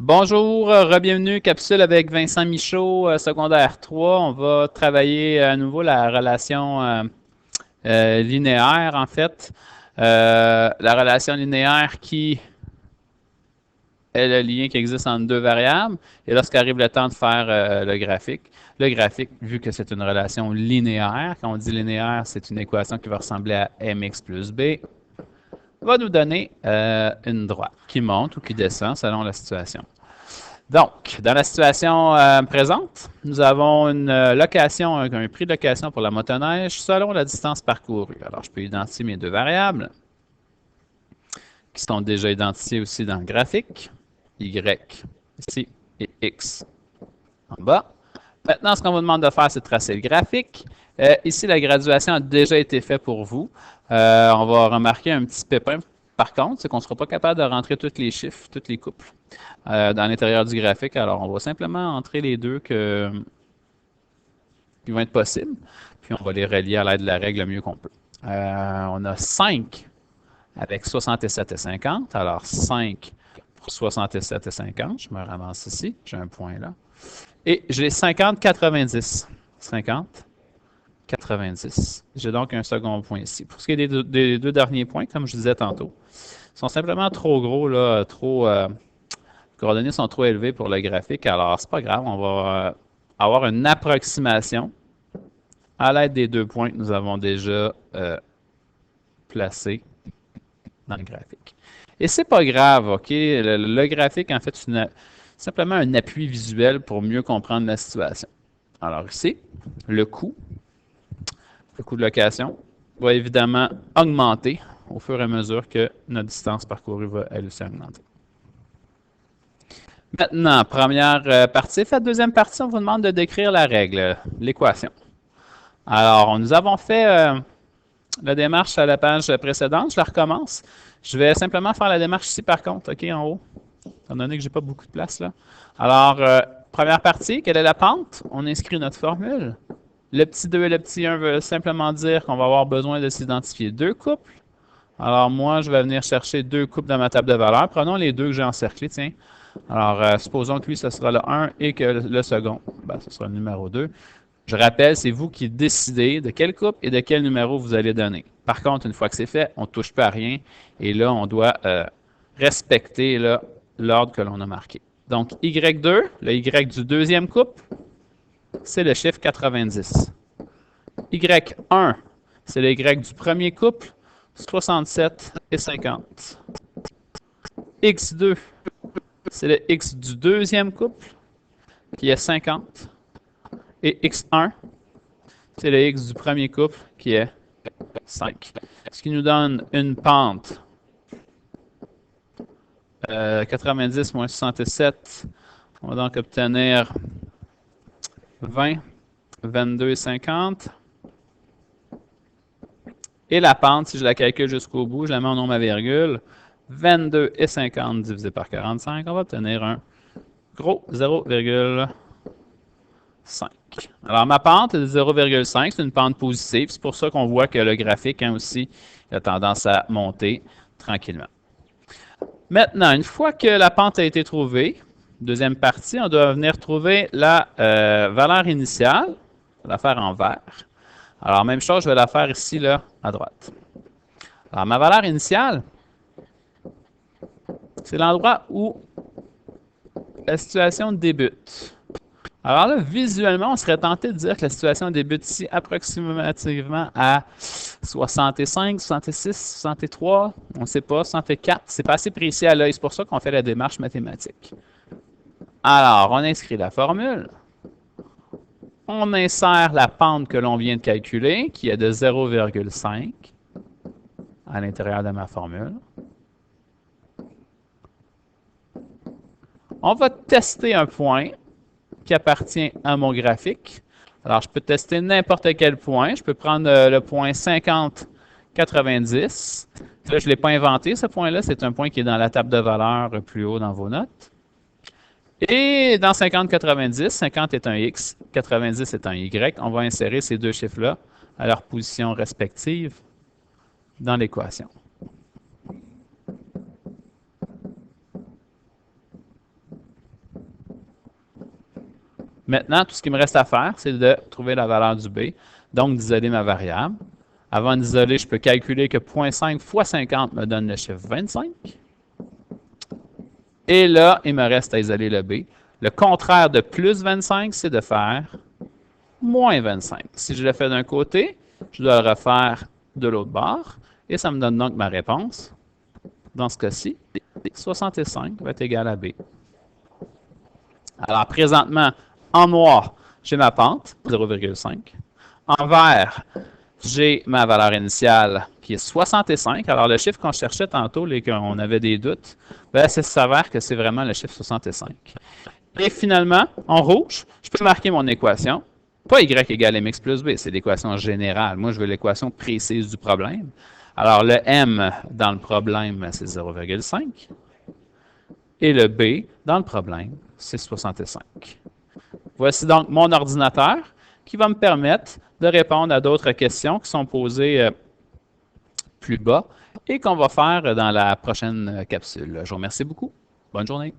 Bonjour, re-bienvenue, capsule avec Vincent Michaud, secondaire 3. On va travailler à nouveau la relation linéaire, en fait. La relation linéaire qui est le lien qui existe entre deux variables. Et lorsqu'arrive le temps de faire le graphique, vu que c'est une relation linéaire, quand on dit linéaire, c'est une équation qui va ressembler à mx plus b, va nous donner une droite qui monte ou qui descend selon la situation. Donc, dans la situation présente, nous avons une location, un prix de location pour la motoneige selon la distance parcourue. Alors, je peux identifier mes deux variables qui sont déjà identifiées aussi dans le graphique. Y ici et X en bas. Maintenant, ce qu'on vous demande de faire, c'est de tracer le graphique. Ici, la graduation a déjà été faite pour vous. On va remarquer un petit pépin, par contre, c'est qu'on ne sera pas capable de rentrer tous les chiffres, tous les couples dans l'intérieur du graphique. Alors, on va simplement entrer les deux qui vont être possibles, puis on va les relier à l'aide de la règle le mieux qu'on peut. On a 5 avec 67 et 50. Alors, 5 pour 67 et 50. Je me ramasse ici. J'ai un point là. Et j'ai 50, 90. 50, 90. J'ai donc un second point ici. Pour ce qui est des deux derniers points, comme je disais tantôt, ils sont simplement trop gros, là, les coordonnées sont trop élevées pour le graphique. Alors, c'est pas grave, on va avoir une approximation à l'aide des deux points que nous avons déjà placés dans le graphique. Et c'est pas grave, OK? Le graphique, en fait, c'est simplement un appui visuel pour mieux comprendre la situation. Alors ici, le coût de location va évidemment augmenter au fur et à mesure que notre distance parcourue va elle aussi augmenter. Maintenant, première partie. Fait deuxième partie, on vous demande de décrire la règle, l'équation. Alors, nous avons fait la démarche à la page précédente. Je la recommence. Je vais simplement faire la démarche ici, par contre, OK, en haut, étant donné que je n'ai pas beaucoup de place là. Alors, première partie, quelle est la pente? On inscrit notre formule. Le petit 2 et le petit 1 veulent simplement dire qu'on va avoir besoin de s'identifier deux couples. Alors, moi, je vais venir chercher deux couples dans ma table de valeurs. Prenons les deux que j'ai encerclés, tiens. Alors, supposons que lui, ce sera le 1 et que le second, ce sera le numéro 2. Je rappelle, c'est vous qui décidez de quel couple et de quel numéro vous allez donner. Par contre, une fois que c'est fait, on ne touche pas à rien. Et là, on doit respecter l'ordre que l'on a marqué. Donc, Y2, le Y du deuxième couple, c'est le chiffre 90. Y1, c'est le Y du premier couple, 67 et 50. X2, c'est le X du deuxième couple, qui est 50. Et X1, c'est le X du premier couple, qui est 5. Ce qui nous donne une pente 90 moins 67. On va donc obtenir 20, 22 et 50. Et la pente, si je la calcule jusqu'au bout, je la mets en nombre à virgule. 22 et 50 divisé par 45, on va obtenir un gros 0,5. Alors, ma pente est de 0,5, c'est une pente positive. C'est pour ça qu'on voit que le graphique aussi a tendance à monter tranquillement. Maintenant, une fois que la pente a été trouvée, deuxième partie, on doit venir trouver la valeur initiale. On va la faire en vert. Alors, même chose, je vais la faire ici, là, à droite. Alors, ma valeur initiale, c'est l'endroit où la situation débute. Alors là, visuellement, on serait tenté de dire que la situation débute ici approximativement à 65, 66, 63, on ne sait pas, 64. C'est pas assez précis à l'œil, c'est pour ça qu'on fait la démarche mathématique. Alors, on inscrit la formule. On insère la pente que l'on vient de calculer, qui est de 0,5 à l'intérieur de ma formule. On va tester un point qui appartient à mon graphique. Alors, je peux tester n'importe quel point. Je peux prendre le point 50, 90. Là, je ne l'ai pas inventé, ce point-là. C'est un point qui est dans la table de valeurs plus haut dans vos notes. Et dans 50, 90, 50 est un X, 90 est un Y. On va insérer ces deux chiffres-là à leur position respective dans l'équation. Maintenant, tout ce qui me reste à faire, c'est de trouver la valeur du B, donc d'isoler ma variable. Avant d'isoler, je peux calculer que 0,5 fois 50 me donne le chiffre 25. Et là, il me reste à isoler le B. Le contraire de plus 25, c'est de faire moins 25. Si je le fais d'un côté, je dois le refaire de l'autre bord. Et ça me donne donc ma réponse. Dans ce cas-ci, 65 va être égal à B. Alors, présentement, en noir, j'ai ma pente, 0,5. En vert, j'ai ma valeur initiale qui est 65. Alors, le chiffre qu'on cherchait tantôt et qu'on avait des doutes, ben, ça s'avère que c'est vraiment le chiffre 65. Et finalement, en rouge, je peux marquer mon équation. Pas y égale mx plus b, c'est l'équation générale. Moi, je veux l'équation précise du problème. Alors, le m dans le problème, c'est 0,5. Et le b dans le problème, c'est 65. Voici donc mon ordinateur qui va me permettre de répondre à d'autres questions qui sont posées plus bas et qu'on va faire dans la prochaine capsule. Je vous remercie beaucoup. Bonne journée.